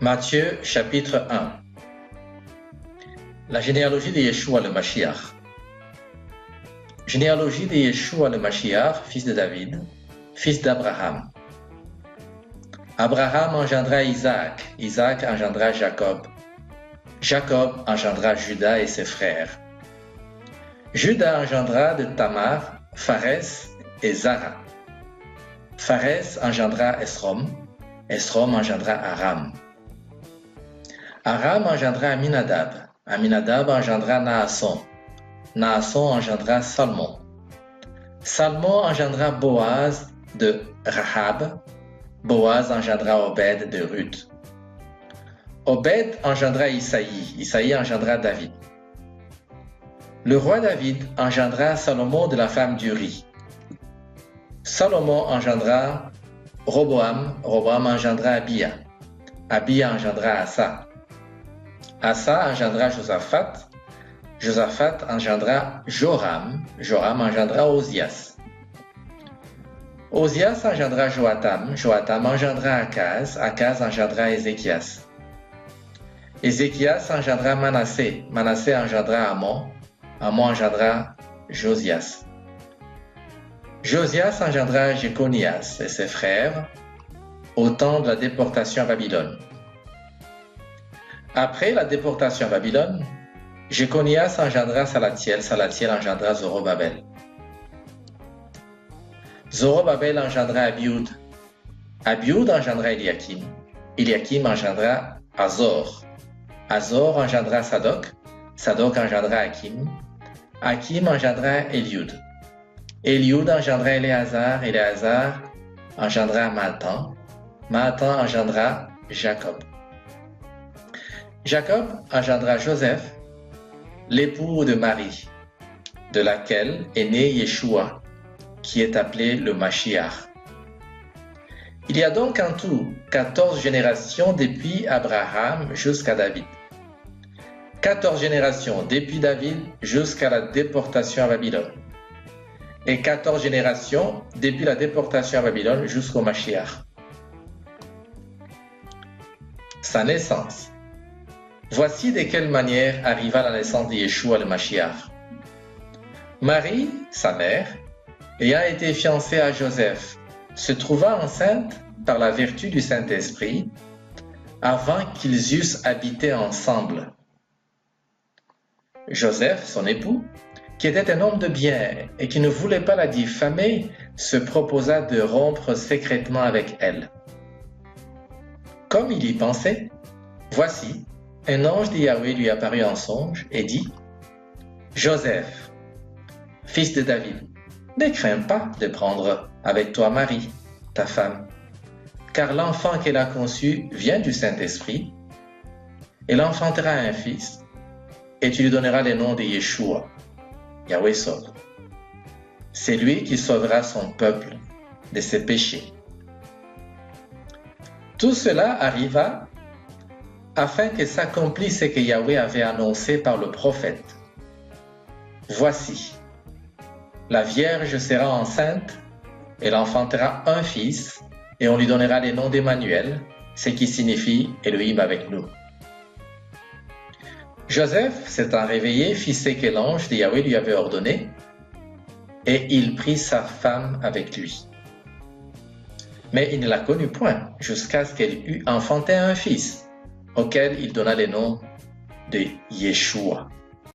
Matthieu chapitre 1. La généalogie de Yeshua le Mashiach. Généalogie de Yeshua le Mashiach, fils de David, fils d'Abraham. Abraham engendra Isaac, Isaac engendra Jacob. Jacob engendra Juda et ses frères. Juda engendra de Tamar, Pharès et Zara. Pharès engendra Esrom, Esrom engendra Aram. Aram engendra Aminadab, Aminadab engendra Naasson, Naasson engendra Salmon. Salmon engendra Boaz de Rahab, Boaz engendra Obed de Ruth. Obed engendra Isaïe, Isaïe engendra David. Le roi David engendra Salomon de la femme d'Uri. Salomon engendra Roboam, Roboam engendra Abia. Abia engendra Asa. Asa engendra Josaphat. Josaphat engendra Joram. Joram engendra Ozias. Ozias engendra Joatam. Joatam engendra Akaz. Akaz engendra Ézéchias. Ézéchias engendra Manassé. Manassé engendra Amon. Amon engendra Josias. Josias engendra Jéconias et ses frères au temps de la déportation à Babylone. Après la déportation à Babylone, Jéconias engendra Salatiel, Salatiel engendra Zorobabel. Zorobabel engendra Abioud. Abioud engendra Eliakim. Eliakim engendra Azor. Azor engendra Sadok. Sadok engendra Hakim. Hakim engendra Eliud. Eliud engendra Éléazar. Éléazar engendra Matan. Matan engendra Jacob. Jacob engendra Joseph, l'époux de Marie, de laquelle est né Yeshua, qui est appelé le Mashiach. Il y a donc en tout 14 générations depuis Abraham jusqu'à David. 14 générations depuis David jusqu'à la déportation à Babylone. Et 14 générations depuis la déportation à Babylone jusqu'au Mashiach. Sa naissance. Voici de quelle manière arriva la naissance de Yeshua le Mashiach. Marie, sa mère, ayant été fiancée à Joseph, se trouva enceinte par la vertu du Saint-Esprit avant qu'ils eussent habité ensemble. Joseph, son époux, qui était un homme de bien et qui ne voulait pas la diffamer, se proposa de rompre secrètement avec elle. Comme il y pensait, voici, un ange de Yahweh lui apparut en songe et dit : « Joseph, fils de David, ne crains pas de prendre avec toi Marie, ta femme, car l'enfant qu'elle a conçu vient du Saint-Esprit. Elle enfantera un fils, et tu lui donneras le nom de Yeshua, Yahweh sauve. C'est lui qui sauvera son peuple de ses péchés. » Tout cela arriva afin que s'accomplisse ce que Yahweh avait annoncé par le prophète. Voici, la Vierge sera enceinte, elle enfantera un fils, et on lui donnera le nom d'Emmanuel, ce qui signifie Elohim avec nous. Joseph, s'étant réveillé, fit ce que l'ange de Yahweh lui avait ordonné, et il prit sa femme avec lui. Mais il ne la connut point, jusqu'à ce qu'elle eût enfanté un fils, auquel il donna le nom de Yeshua.